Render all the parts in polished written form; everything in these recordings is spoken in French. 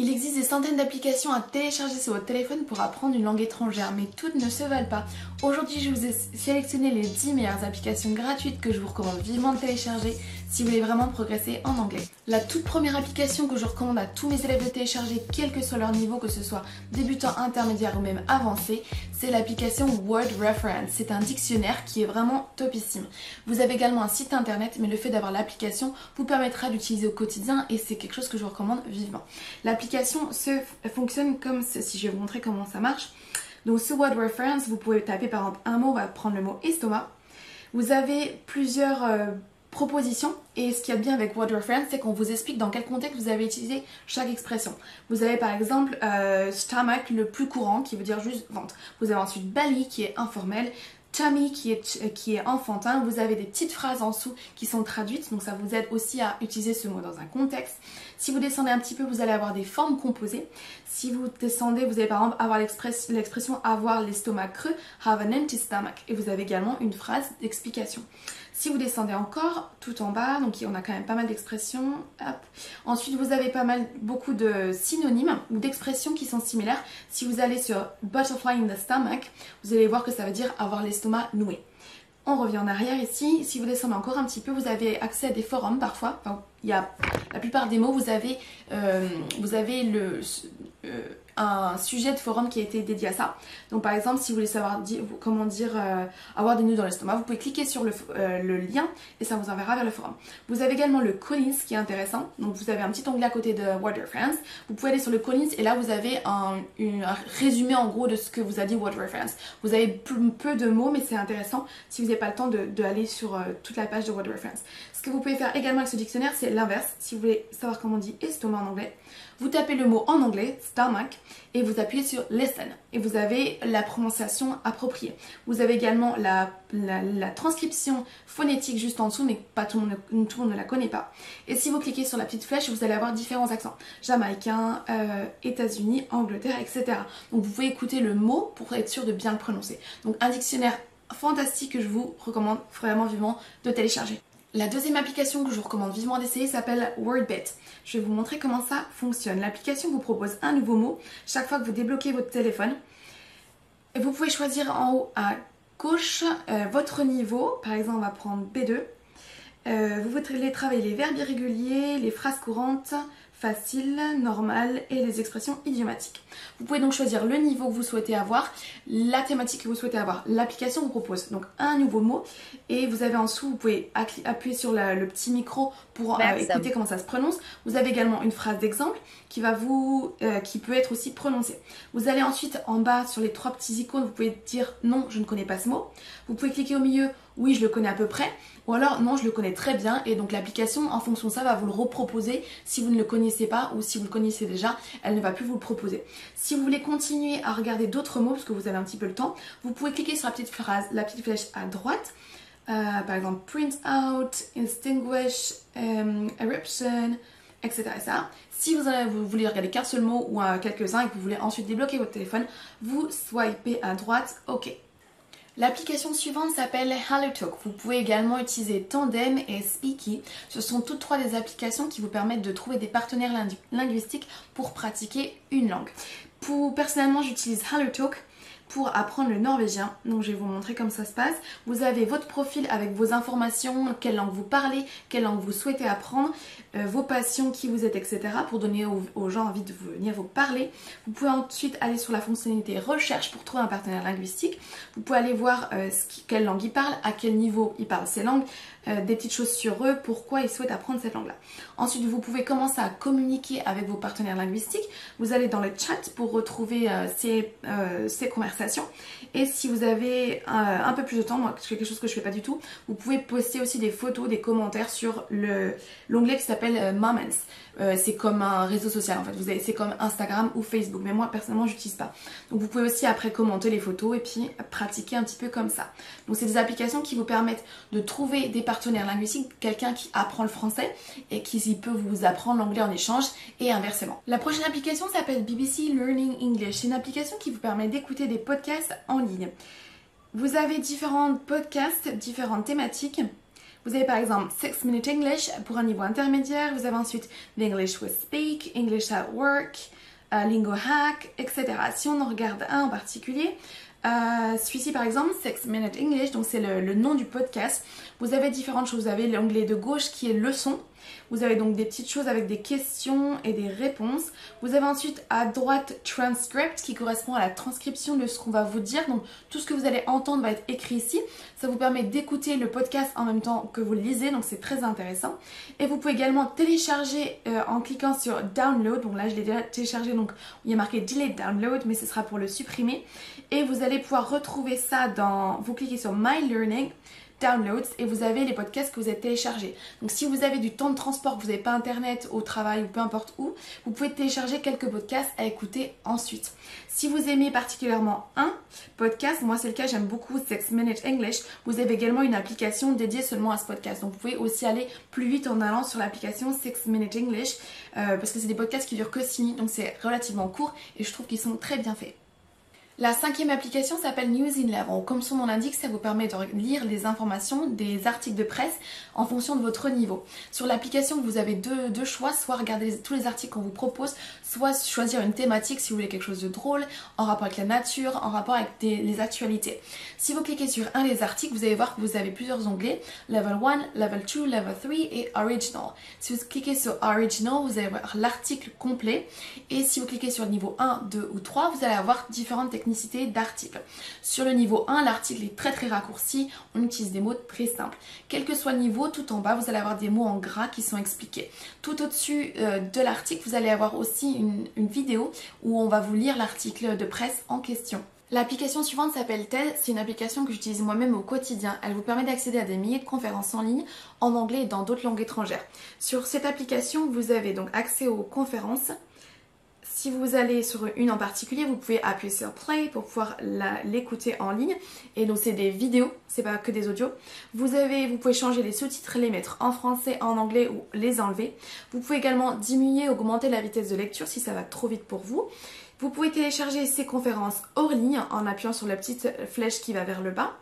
Il existe des centaines d'applications à télécharger sur votre téléphone pour apprendre une langue étrangère, mais toutes ne se valent pas. Aujourd'hui, je vous ai sélectionné les 10 meilleures applications gratuites que je vous recommande vivement de télécharger si vous voulez vraiment progresser en anglais. La toute première application que je recommande à tous mes élèves de télécharger, quel que soit leur niveau, que ce soit débutant, intermédiaire ou même avancé, c'est l'application Word Reference. C'est un dictionnaire qui est vraiment topissime. Vous avez également un site internet, mais le fait d'avoir l'application vous permettra d'utiliser au quotidien et c'est quelque chose que je vous recommande vivement. L'application fonctionne comme ceci. Je vais vous montrer comment ça marche. Donc ce Word Reference, vous pouvez taper par exemple un mot, on va prendre le mot estomac. Vous avez plusieurs propositions et ce qu'il y a de bien avec Word Reference, c'est qu'on vous explique dans quel contexte vous avez utilisé chaque expression. Vous avez par exemple stomach, le plus courant, qui veut dire juste ventre. Vous avez ensuite belly qui est informel, tummy qui est enfantin. Vous avez des petites phrases en dessous qui sont traduites, donc ça vous aide aussi à utiliser ce mot dans un contexte. Si vous descendez un petit peu, vous allez avoir des formes composées. Si vous descendez, vous allez par exemple avoir l'expression avoir l'estomac creux, have an empty stomach, et vous avez également une phrase d'explication. Si vous descendez encore tout en bas, donc on a quand même pas mal d'expressions. Ensuite, vous avez beaucoup de synonymes ou d'expressions qui sont similaires. Si vous allez sur butterfly in the stomach, vous allez voir que ça veut dire avoir l'estomac noué. On revient en arrière ici. Si vous descendez encore un petit peu, vous avez accès à des forums parfois. Enfin, il y a la plupart des mots, vous avez un sujet de forum qui a été dédié à ça. Donc par exemple, si vous voulez savoir comment dire avoir des nœuds dans l'estomac, vous pouvez cliquer sur le lien et ça vous enverra vers le forum. Vous avez également le Collins qui est intéressant. Donc vous avez un petit onglet à côté de Word Reference. Vous pouvez aller sur le Collins et là vous avez un résumé en gros de ce que vous a dit Word Reference. Vous avez peu de mots mais c'est intéressant si vous n'avez pas le temps d'aller sur toute la page de Word Reference. Ce que vous pouvez faire également avec ce dictionnaire, c'est l'inverse. Si vous voulez savoir comment on dit estomac en anglais, vous tapez le mot en anglais, stomach, et vous appuyez sur listen. Et vous avez la prononciation appropriée. Vous avez également la transcription phonétique juste en dessous, mais pas tout le monde ne la connaît pas. Et si vous cliquez sur la petite flèche, vous allez avoir différents accents. Jamaïcain, États-Unis, Angleterre, etc. Donc vous pouvez écouter le mot pour être sûr de bien le prononcer. Donc un dictionnaire fantastique que je vous recommande vraiment vivement de télécharger. La deuxième application que je vous recommande vivement d'essayer s'appelle WordBit. Je vais vous montrer comment ça fonctionne. L'application vous propose un nouveau mot chaque fois que vous débloquez votre téléphone. Et vous pouvez choisir en haut à gauche votre niveau. Par exemple, on va prendre B2. Vous voudrez travailler les verbes irréguliers, les phrases courantes, facile, normal et les expressions idiomatiques. Vous pouvez donc choisir le niveau que vous souhaitez avoir, la thématique que vous souhaitez avoir. L'application vous propose donc un nouveau mot et vous avez en dessous, vous pouvez appuyer sur le petit micro pour écouter comment ça se prononce. Vous avez également une phrase d'exemple qui peut être aussi prononcée. Vous allez ensuite en bas sur les trois petits icônes, vous pouvez dire non, je ne connais pas ce mot. Vous pouvez cliquer au milieu, oui, je le connais à peu près. Ou alors, non, je le connais très bien et donc l'application, en fonction de ça, va vous le reproposer. Si vous ne le connaissez pas ou si vous le connaissez déjà, elle ne va plus vous le proposer. Si vous voulez continuer à regarder d'autres mots, parce que vous avez un petit peu le temps, vous pouvez cliquer sur la petite phrase, la petite flèche à droite. Par exemple, print out, extinguish, eruption, etc. Si vous voulez regarder qu'un seul mot ou quelques-uns et que vous voulez ensuite débloquer votre téléphone, vous swipez à droite, OK. L'application suivante s'appelle HelloTalk. Vous pouvez également utiliser Tandem et Speaky. Ce sont toutes trois des applications qui vous permettent de trouver des partenaires linguistiques pour pratiquer une langue. Personnellement, j'utilise HelloTalk pour apprendre le norvégien. Donc je vais vous montrer comment ça se passe. Vous avez votre profil avec vos informations, quelle langue vous parlez, quelle langue vous souhaitez apprendre, vos passions, qui vous êtes, etc. pour donner aux gens envie de venir vous parler. Vous pouvez ensuite aller sur la fonctionnalité recherche pour trouver un partenaire linguistique. Vous pouvez aller voir quelle langue ils parlent, à quel niveau ils parlent ces langues, des petites choses sur eux, pourquoi ils souhaitent apprendre cette langue-là. Ensuite, vous pouvez commencer à communiquer avec vos partenaires linguistiques. Vous allez dans le chat pour retrouver ces conversations. Et si vous avez un peu plus de temps, moi c'est quelque chose que je fais pas du tout, vous pouvez poster aussi des photos, des commentaires sur l'onglet qui s'appelle Moments. C'est comme un réseau social en fait, c'est comme Instagram ou Facebook, mais moi personnellement j'utilise pas. Donc vous pouvez aussi après commenter les photos et puis pratiquer un petit peu comme ça. Donc c'est des applications qui vous permettent de trouver des partenaires linguistiques, quelqu'un qui apprend le français et qui peut vous apprendre l'anglais en échange et inversement. La prochaine application s'appelle BBC Learning English. C'est une application qui vous permet d'écouter des podcasts en ligne. Vous avez différents podcasts, différentes thématiques. Vous avez par exemple 6 Minute English pour un niveau intermédiaire. Vous avez ensuite The English We Speak, English at Work, Lingo Hack, etc. Si on en regarde un en particulier, celui-ci par exemple, 6 Minute English, donc c'est le nom du podcast. Vous avez différentes choses. Vous avez l'onglet de gauche qui est leçon. Vous avez donc des petites choses avec des questions et des réponses. Vous avez ensuite à droite transcript qui correspond à la transcription de ce qu'on va vous dire. Donc tout ce que vous allez entendre va être écrit ici. Ça vous permet d'écouter le podcast en même temps que vous le lisez, donc c'est très intéressant. Et vous pouvez également télécharger en cliquant sur download. Donc là je l'ai déjà téléchargé, donc il y a marqué delete download, mais ce sera pour le supprimer. Et vous allez pouvoir retrouver ça vous cliquez sur My Learning, Downloads, et vous avez les podcasts que vous avez téléchargés. Donc si vous avez du temps de transport, que vous n'avez pas internet au travail ou peu importe où, vous pouvez télécharger quelques podcasts à écouter ensuite. Si vous aimez particulièrement un podcast, moi c'est le cas, j'aime beaucoup 6 Minute English, vous avez également une application dédiée seulement à ce podcast. Donc vous pouvez aussi aller plus vite en allant sur l'application 6 Minute English parce que c'est des podcasts qui durent que 6 minutes, donc c'est relativement court et je trouve qu'ils sont très bien faits. La cinquième application s'appelle News in Level. Comme son nom l'indique, ça vous permet de lire les informations des articles de presse en fonction de votre niveau. Sur l'application, vous avez deux choix, soit regarder tous les articles qu'on vous propose, soit choisir une thématique si vous voulez quelque chose de drôle, en rapport avec la nature, en rapport avec les actualités. Si vous cliquez sur un des articles, vous allez voir que vous avez plusieurs onglets, Level 1, Level 2, Level 3 et Original. Si vous cliquez sur Original, vous allez voir l'article complet. Et si vous cliquez sur le niveau 1, 2 ou 3, vous allez avoir différentes techniques d'articles. Sur le niveau 1, l'article est très raccourci, on utilise des mots très simples. Quel que soit le niveau, tout en bas, vous allez avoir des mots en gras qui sont expliqués. Tout au-dessus de l'article, vous allez avoir aussi une vidéo où on va vous lire l'article de presse en question. L'application suivante s'appelle TED, c'est une application que j'utilise moi-même au quotidien. Elle vous permet d'accéder à des milliers de conférences en ligne en anglais et dans d'autres langues étrangères. Sur cette application, vous avez donc accès aux conférences. Si vous allez sur une en particulier, vous pouvez appuyer sur Play pour pouvoir l'écouter en ligne. Et donc c'est des vidéos, c'est pas que des audios. Vous pouvez changer les sous-titres, les mettre en français, en anglais ou les enlever. Vous pouvez également diminuer, augmenter la vitesse de lecture si ça va trop vite pour vous. Vous pouvez télécharger ces conférences hors ligne en appuyant sur la petite flèche qui va vers le bas.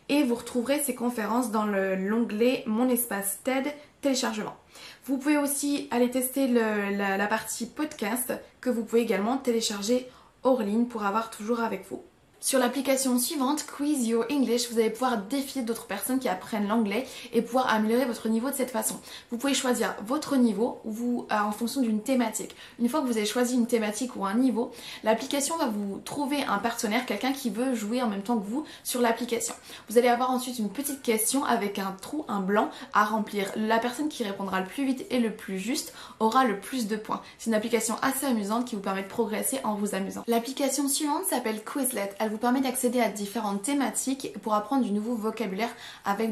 Et vous retrouverez ces conférences dans l'onglet Mon espace TED téléchargement. Vous pouvez aussi aller tester la partie podcast que vous pouvez également télécharger hors ligne pour avoir toujours avec vous. Sur l'application suivante, Quiz Your English, vous allez pouvoir défier d'autres personnes qui apprennent l'anglais et pouvoir améliorer votre niveau de cette façon. Vous pouvez choisir votre niveau en fonction d'une thématique. Une fois que vous avez choisi une thématique ou un niveau, l'application va vous trouver un partenaire, quelqu'un qui veut jouer en même temps que vous sur l'application. Vous allez avoir ensuite une petite question avec un trou, un blanc à remplir. La personne qui répondra le plus vite et le plus juste aura le plus de points. C'est une application assez amusante qui vous permet de progresser en vous amusant. L'application suivante s'appelle Quizlet. Elle vous permet d'accéder à différentes thématiques pour apprendre du nouveau vocabulaire avec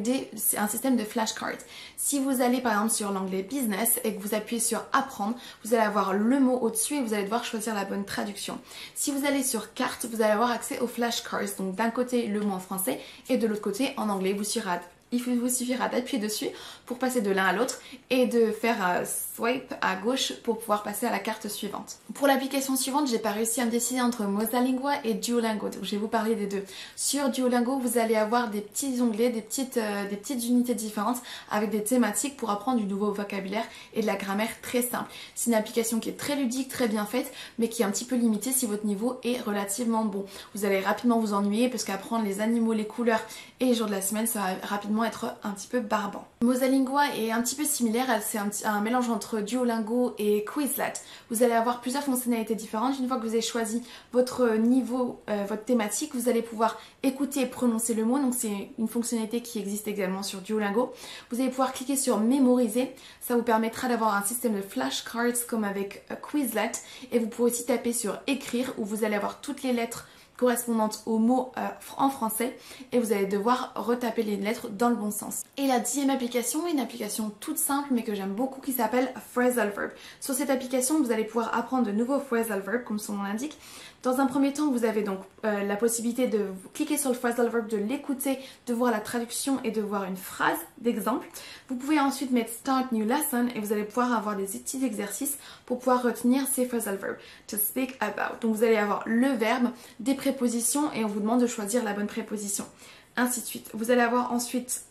un système de flashcards. Si vous allez par exemple sur l'onglet business et que vous appuyez sur apprendre, vous allez avoir le mot au-dessus et vous allez devoir choisir la bonne traduction. Si vous allez sur carte, vous allez avoir accès aux flashcards, donc d'un côté le mot en français et de l'autre côté en anglais. Il vous suffira d'appuyer dessus pour passer de l'un à l'autre et de faire swipe à gauche pour pouvoir passer à la carte suivante. Pour l'application suivante, j'ai pas réussi à me décider entre Mosalingua et Duolingo, donc je vais vous parler des deux. Sur Duolingo, vous allez avoir des petits onglets, des petites unités différentes avec des thématiques pour apprendre du nouveau vocabulaire et de la grammaire très simple. C'est une application qui est très ludique, très bien faite, mais qui est un petit peu limitée si votre niveau est relativement bon. Vous allez rapidement vous ennuyer parce qu'apprendre les animaux, les couleurs et les jours de la semaine, ça va rapidement être un petit peu barbant. Mosalingua est un petit peu similaire, c'est un mélange entre Duolingo et Quizlet. Vous allez avoir plusieurs fonctionnalités différentes. Une fois que vous avez choisi votre niveau, votre thématique, vous allez pouvoir écouter et prononcer le mot. Donc c'est une fonctionnalité qui existe également sur Duolingo. Vous allez pouvoir cliquer sur mémoriser. Ça vous permettra d'avoir un système de flashcards comme avec Quizlet. Et vous pouvez aussi taper sur écrire où vous allez avoir toutes les lettres correspondantes aux mots en français et vous allez devoir retaper les lettres dans le bon sens. Et la 10e application est une application toute simple mais que j'aime beaucoup qui s'appelle Phrasal Verb. Sur cette application, vous allez pouvoir apprendre de nouveaux phrasal verbs comme son nom l'indique. Dans un premier temps, vous avez donc la possibilité de cliquer sur le phrasal verb, de l'écouter, de voir la traduction et de voir une phrase d'exemple. Vous pouvez ensuite mettre Start New Lesson et vous allez pouvoir avoir des petits exercices pour pouvoir retenir ces phrasal verbs. To speak about. Donc vous allez avoir le verbe, des prépositions et on vous demande de choisir la bonne préposition. Ainsi de suite. Vous allez avoir ensuite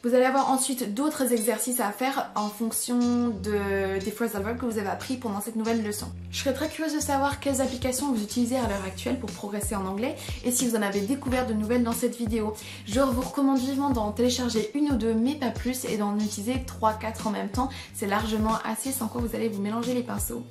Vous allez avoir ensuite d'autres exercices à faire en fonction des phrasal verbs que vous avez appris pendant cette nouvelle leçon. Je serais très curieuse de savoir quelles applications vous utilisez à l'heure actuelle pour progresser en anglais et si vous en avez découvert de nouvelles dans cette vidéo. Je vous recommande vivement d'en télécharger une ou deux mais pas plus et d'en utiliser 3-4 en même temps. C'est largement assez sans quoi vous allez vous mélanger les pinceaux.